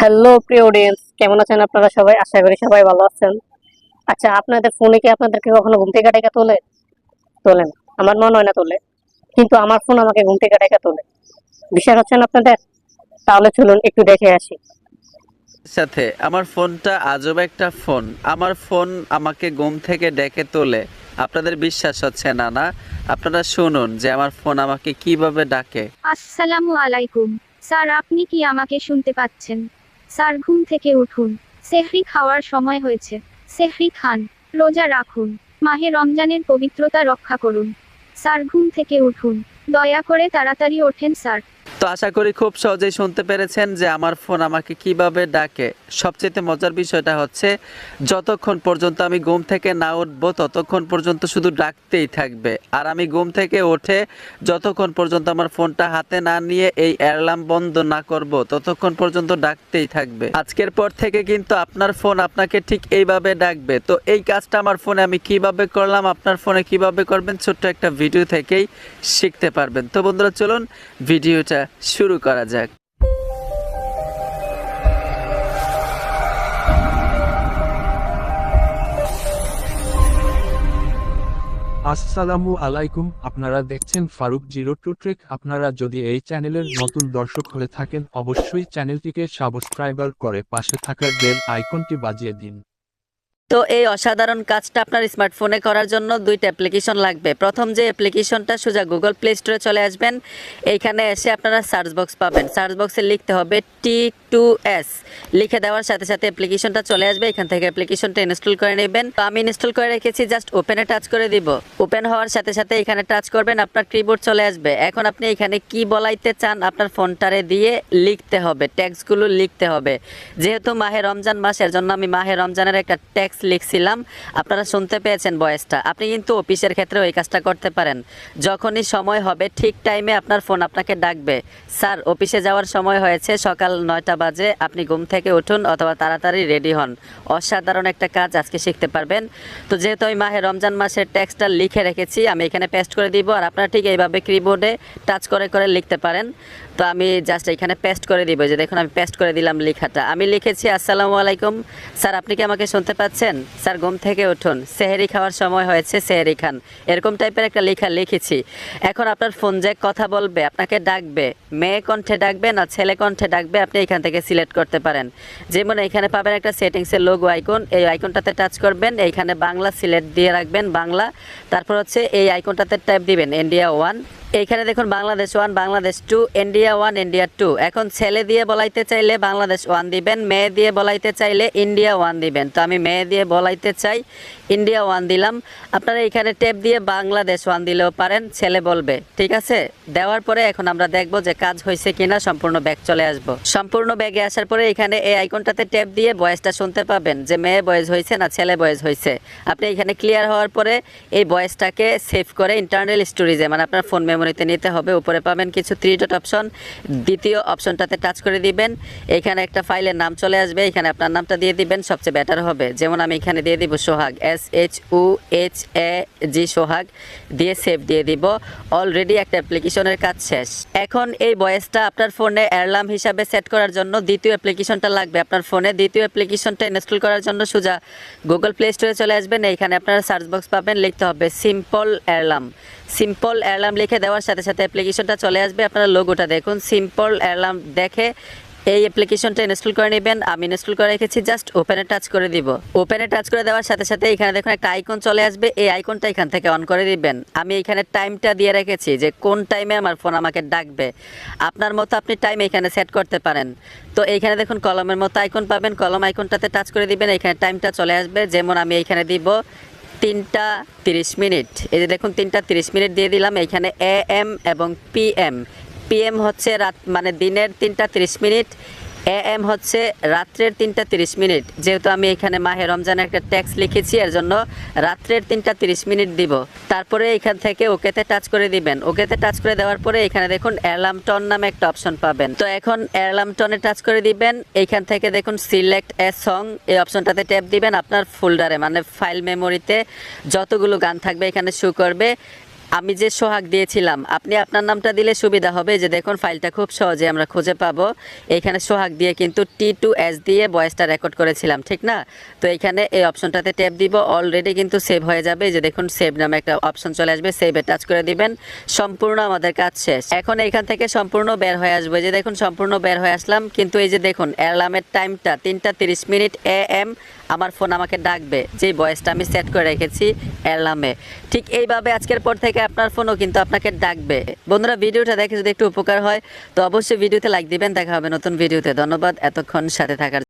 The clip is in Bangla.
হ্যালো প্রিয় অডিয়েন্স, কেমন আছেন আপনারা সবাই? আশা করি সবাই ভালো আছেন। আচ্ছা, আপনাদের ফোনে কি আপনাদেরকে কখনো ঘুম থেকে ডেকে তোলেন? আমার মনে হয় না তোলে, কিন্তু আমার ফোন আমাকে ঘুম থেকে ডেকে তোলে। বিশ্বাস হচ্ছে না আপনাদের? তাহলে চলুন একটু দেখে আসি। সাথে আমার ফোনটা আজব একটা ফোন। আমার ফোন আমাকে ঘুম থেকে ডেকে তোলে। আপনাদের বিশ্বাস হচ্ছে না, না? আপনারা শুনুন যে আমার ফোন আমাকে কিভাবে ডাকে। আসসালামু আলাইকুম। স্যার, আপনি কি আমাকে শুনতে পাচ্ছেন? স্যার, ঘুম থেকে উঠুন। সেহরি খাওয়ার সময় হয়েছে। সেহরি খান। রোজা রাখুন। মাহে রমজানের পবিত্রতা রক্ষা করুন। স্যার, ঘুম থেকে উঠুন। দয়া করে তাড়াতাড়ি ওঠেন স্যার। তো আশা করি খুব সহজেই শুনতে পেরেছেন যে আমার ফোন আমাকে কিভাবে ডাকে। সবচেয়ে মজার বিষয়টা হচ্ছে, যতক্ষণ পর্যন্ত আমি ঘুম থেকে না উঠবো ততক্ষণ পর্যন্ত শুধু ডাকতেই থাকবে। আর আমি ঘুম থেকে উঠে যতক্ষণ পর্যন্ত আমার ফোনটা হাতে না নিয়ে এই অ্যালার্ম বন্ধ না করব ততক্ষণ পর্যন্ত ডাকতেই থাকবে। আজকের পর থেকে কিন্তু আপনার ফোন আপনাকে ঠিক এইভাবে ডাকবে। তো এই কাজটা আমার ফোনে আমি কিভাবে করলাম, আপনার ফোনে কিভাবে করবেন, ছোট্ট একটা ভিডিও থেকেই শিখতে পারবেন। তো বন্ধুরা, চলুন ভিডিওটা শুরু করা যাক। আসসালামু আলাইকুম, আপনারা দেখছেন ফারুক 02 ট্রেক। আপনারা যদি এই চ্যানেলের নতুন দর্শক হয়ে থাকেন, অবশ্যই চ্যানেলটিকে সাবস্ক্রাইবার করে পাশে থাকা বেল আইকনটি বাজিয়ে দিন। তো এই অসাধারণ কাজটা আপনার স্মার্টফোনে করার জন্য দুইটা অ্যাপ্লিকেশন লাগবে। প্রথম যে অ্যাপ্লিকেশনটা, সোজা গুগল প্লে স্টোরে চলে আসবেন। এইখানে এসে আপনারা সার্চ বক্স পাবেন। সার্চ বক্সে লিখতে হবে T2S। লিখে দেওয়ার সাথে সাথে অ্যাপ্লিকেশনটা চলে আসবে। এখান থেকে অ্যাপ্লিকেশনটা ইনস্টল করে নেবেন। তো আমি ইনস্টল করে রেখেছি, জাস্ট ওপেনে টাচ করে দিব। ওপেন হওয়ার সাথে সাথে এখানে টাচ করবেন, আপনার কিবোর্ড চলে আসবে। এখন আপনি এখানে কি বলাইতে চান আপনার ফোনটারে দিয়ে লিখতে হবে, ট্যাক্সগুলো লিখতে হবে। যেহেতু মাহে রমজান মাস, এর জন্য আমি মাহে রমজানের একটা ট্যাক্স লিখছিলাম। আপনারা শুনতে পেয়েছেন ভয়েসটা। আপনি কিন্তু অফিসের ক্ষেত্রেও এই কাজটা করতে পারেন। যখনই সময় হবে ঠিক টাইমে আপনার ফোন আপনাকে ডাকবে, স্যার অফিসে যাওয়ার সময় হয়েছে, সকাল 9টা বাজে, আপনি ঘুম থেকে উঠুন অথবা তাড়াতাড়ি রেডি হন। অসাধারণ একটা কাজ আজকে শিখতে পারবেন। তো যেহেতু আমি মাহে রমজান মাসের ট্যাক্সটা লিখে রেখেছি, আমি এখানে পেস্ট করে দিব। আর আপনারা ঠিক এইভাবে কিবোর্ডে টাচ করে করে লিখতে পারেন। তো আমি জাস্ট এখানে পেস্ট করে দিব। যে দেখুন, আমি পেস্ট করে দিলাম লেখাটা। আমি লিখেছি, আসসালামু আলাইকুম স্যার, আপনি কি আমাকে শুনতে পাচ্ছেন? স্যার ঘুম থেকে উঠুন, সেহেরি খাওয়ার সময় হয়েছে, সেহেরি খান। এরকম টাইপের একটা লেখা লিখেছি। এখন আপনার ফোন যে কথা বলবে, আপনাকে ডাকবে, মেয়ে কণ্ঠে ডাকবে না ছেলে কণ্ঠে ডাকবে, আপনি এখান থেকে সিলেক্ট করতে পারেন। যেমন এখানে পাবেন একটা সেটিংসের লোগো আইকন, এই আইকনটাতে টাচ করবেন। এইখানে বাংলা সিলেক্ট দিয়ে রাখবেন, বাংলা। তারপর হচ্ছে এই আইকনটাতে টাইপ দিবেন ইন্ডিয়া 1। এইখানে দেখুন বাংলাদেশ 1, বাংলাদেশ 2, ইন্ডিয়া 1, ইন্ডিয়া 2। এখন ছেলে দিয়ে বলাইতে চাইলে বাংলাদেশ 1 দিবেন, মেয়ে দিয়ে বলাইতে চাইলে ইন্ডিয়া 1 দিবেন। তো আমি মেয়ে দিয়ে বলাইতে চাই, ইন্ডিয়া 1 দিলাম। আপনারা এখানে ট্যাপ দিয়ে বাংলাদেশ 1 দিলেও পারেন, ছেলে বলবে। ঠিক আছে, দেওয়ার পরে এখন আমরা দেখব যে কাজ হয়েছে কিনা। সম্পূর্ণ ব্যাগ চলে আসবো। সম্পূর্ণ ব্যাগে আসার পরে এখানে এই আইকনটাতে ট্যাপ দিয়ে ভয়েসটা শুনতে পাবেন যে মেয়ে ভয়েস হয়েছে না ছেলে ভয়েস হয়েছে। আপনি এখানে ক্লিয়ার হওয়ার পরে এই ভয়েসটাকে সেভ করে ইন্টারনাল স্টোরেজে, মানে আপনার ফোন মেমোরিতে নিতে হবে। উপরে পাবেন কিছু 3 ডট অপশন, দ্বিতীয় অপশনটাতে টাচ করে দিবেন। এখানে একটা ফাইলের নাম চলে আসবে, এখানে আপনার নামটা দিয়ে দিবেন, সবচেয়ে বেটার হবে। যেমন আমি এখানে দিয়ে দিব সোহাগ, SHUHAG, সোহাগ দিয়ে সেভ দিয়ে দিব। অলরেডি একটা অ্যাপ্লিকেশনের কাজ শেষ। এখন এই ভয়েসটা আপনার ফোনে অ্যালার্ম হিসাবে সেট করার জন্য দ্বিতীয় অ্যাপ্লিকেশনটা লাগবে আপনার ফোনে। দ্বিতীয় অ্যাপ্লিকেশনটা ইনস্টল করার জন্য সোজা গুগল প্লে স্টোরে চলে আসবেন। এইখানে আপনারা সার্চ বক্স পাবেন, লিখতে হবে সিম্পল অ্যালার্ম। সিম্পল অ্যালার্ম লিখে দেওয়ার সাথে সাথে অ্যাপ্লিকেশনটা চলে আসবে। আপনারা লোগোটা দেখুন, সিম্পল অ্যালার্ম দেখে এই অ্যাপ্লিকেশনটা ইনস্টল করে নেবেন। আমি ইনস্টল করে রেখেছি, জাস্ট ওপেনে টাচ করে দিব। ওপেনে টাচ করে দেওয়ার সাথে সাথে এখানে দেখুন একটা আইকন চলে আসবে, এই আইকনটা এখান থেকে অন করে দিবেন। আমি এখানে টাইমটা দিয়ে রেখেছি যে কোন টাইমে আমার ফোন আমাকে ডাকবে। আপনার মতো আপনি টাইম এখানে সেট করতে পারেন। তো এইখানে দেখুন কলমের মতো আইকন পাবেন, কলম আইকনটাতে টাচ করে দিবেন। এখানে টাইমটা চলে আসবে। যেমন আমি এইখানে দিব 3টা 30 মিনিট। এই যে দেখুন 3টা 30 মিনিট দিয়ে দিলাম। এইখানে AM এবং PM হচ্ছে রাত, মানে দিনের 3টা 30 মিনিট, AM হচ্ছে রাত্রের 3টা 30 মিনিট। যেহেতু আমি এখানে মাহে রমজানের একটা ট্যাক্স লিখেছি, এর জন্য রাত্রের 3টা 30 মিনিট দিব। তারপরে এখান থেকে ওকেতে টাচ করে দিবেন। ওকেতে টাচ করে দেওয়ার পরে এখানে দেখুন অ্যালার্ম টন নামে একটা অপশন পাবেন। তো এখন অ্যালার্ম টনে টাচ করে দিবেন। এইখান থেকে দেখুন সিলেক্ট এ সং, এই অপশনটাতে ট্যাপ দিবেন। আপনার ফোল্ডারে, মানে ফাইল মেমোরিতে যতগুলো গান থাকবে এখানে শো করবে। আমি যে সোহাগ দিয়েছিলাম, আপনি আপনার নামটা দিলে সুবিধা হবে। যে দেখুন ফাইলটা খুব সহজে আমরা খুঁজে পাবো। এখানে সোহাগ দিয়ে কিন্তু T2S দিয়ে ভয়েসটা রেকর্ড করেছিলাম, ঠিক না? তো এখানে এই অপশনটাতে ট্যাপ দিব, অলরেডি কিন্তু সেভ হয়ে যাবে। যে দেখুন সেভ নামে একটা অপশন চলে আসবে, সেভে টাচ করে দিবেন, সম্পূর্ণ আমাদের কাজ শেষ। এখন এখান থেকে সম্পূর্ণ বের হয়ে আসবে। যে দেখুন সম্পূর্ণ বের হয়ে আসলাম, কিন্তু এই যে দেখুন অ্যালার্মের টাইমটা 3:30 AM আমার ফোন আমাকে ডাকবে, যেই ভয়েসটা আমি সেট করে রেখেছি অ্যালার্মে। ঠিক এইভাবে আজকের পর থেকে আপনার ফোনও কিন্তু আপনাকে ডাকবে। বন্ধুরা, ভিডিওটা দেখে যদি একটু উপকার হয় তো অবশ্যই ভিডিওতে লাইক দিবেন। দেখা হবে নতুন ভিডিওতে। ধন্যবাদ এতক্ষণ সাথে থাকার